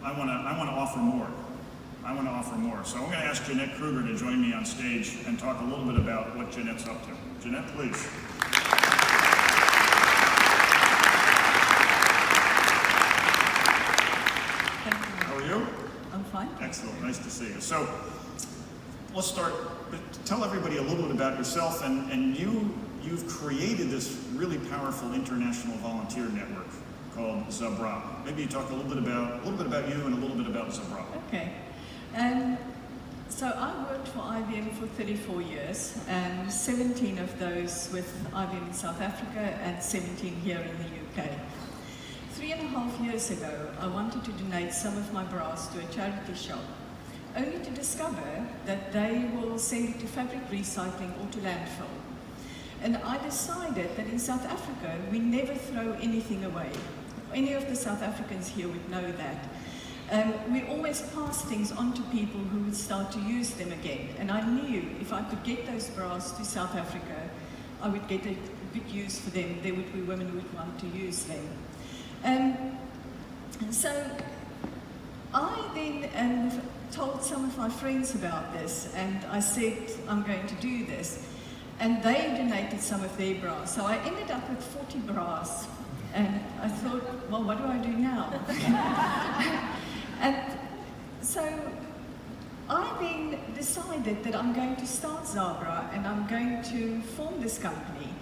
I want to offer more. I want to offer more. So I'm going to ask Jeanette Kruger to join me on stage and talk a little bit about what Jeanette's up to. Jeanette, please. How are you? I'm fine. Excellent. Nice to see you. So let's start. Tell everybody a little bit about yourself, and you've created this really powerful international volunteer network called ZABRA. Maybe you talk a little bit about you and a little bit about ZABRA. Okay. So I worked for IBM for 34 years, and 17 of those with IBM in South Africa and 17 here in the UK. 3.5 years ago, I wanted to donate some of my brass to a charity shop, only to discover that they will send it to fabric recycling or to landfill. And I decided that in South Africa, we never throw anything away. Any of the South Africans here would know that. We always pass things on to people who would start to use them again. And I knew if I could get those brass to South Africa, I would get a good use for them. There would be women who would want to use them. And so I then told some of my friends about this, and I said, I'm going to do this. And they donated some of their brass. So I ended up with 40 brass. And I thought, well, what do I do now? And so I then decided that I'm going to start ZABRA, and I'm going to form this company.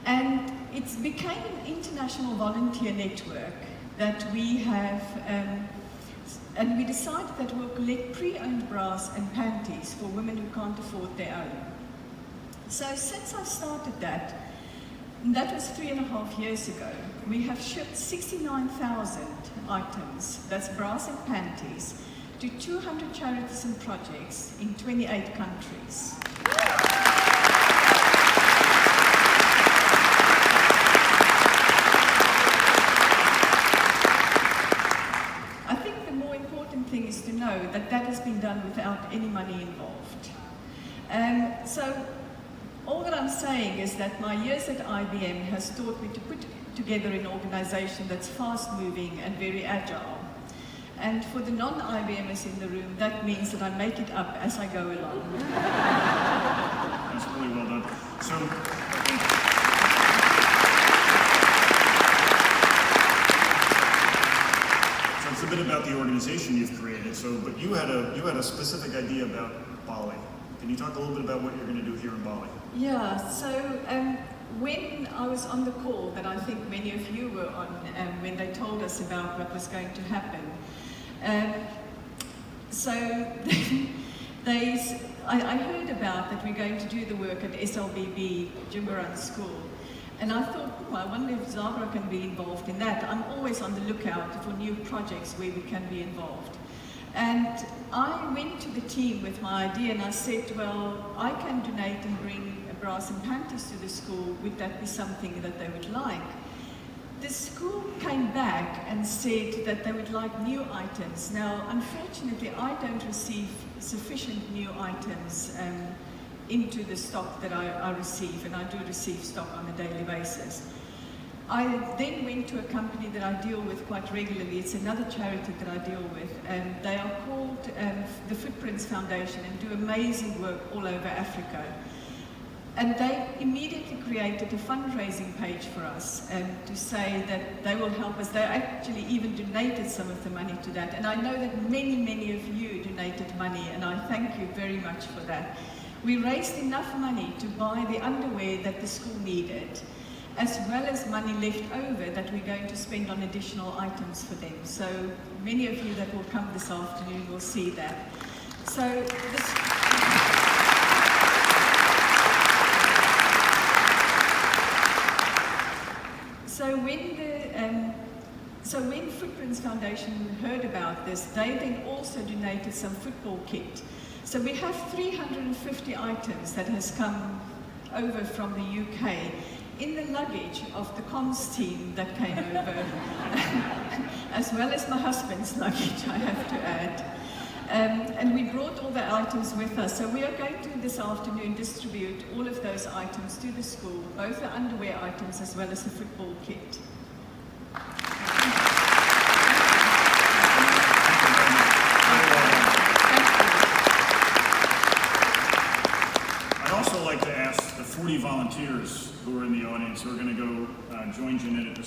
And it became an international volunteer network that we have, and we decided that we'll collect pre-owned brass and panties for women who can't afford their own. So since I started that, and that was 3.5 years ago, we have shipped 69,000 items, that's brass and panties, to 200 charities and projects in 28 countries. I think the more important thing is to know that that has been done without any money involved. So all that I'm saying is that my years at IBM has taught me to put together an organization that's fast-moving and very agile. And for the non-IBMers in the room, that means that I make it up as I go along. That's really well done. So it's a bit about the organization you've created. So, but you had a specific idea about Bali. Can you talk a little bit about what you're going to do here in Bali? Yeah, so when I was on the call that I think many of you were on, when they told us about what was going to happen, so I heard about that we're going to do the work at SLBB, Jimbaran School, and I thought, oh, I wonder if ZABRA can be involved in that. I'm always on the lookout for new projects where we can be involved. And I went to the team with my idea and I said, well, I can donate and bring brass and panties to the school. Would that be something that they would like? The school came back and said that they would like new items. Now, unfortunately, I don't receive sufficient new items into the stock that I receive, and I do receive stock on a daily basis. I then went to a company that I deal with quite regularly. It's another charity that I deal with, and they are called the Footprints Foundation and do amazing work all over Africa. And they immediately created a fundraising page for us to say that they will help us. They actually even donated some of the money to that. And I know that many, many of you donated money, and I thank you very much for that. We raised enough money to buy the underwear that the school needed, as well as money left over that we're going to spend on additional items for them. So many of you that will come this afternoon will see that. So when Footprints Foundation heard about this, they then also donated some football kit. So we have 350 items that has come over from the UK in the luggage of the comms team that came over, as well as my husband's luggage, I have to add. And we brought all the items with us. So we are going to, this afternoon, distribute all of those items to the school, both the underwear items as well as the football kit. also like to ask the 40 volunteers who are in the audience who are going to go join Jeanette at the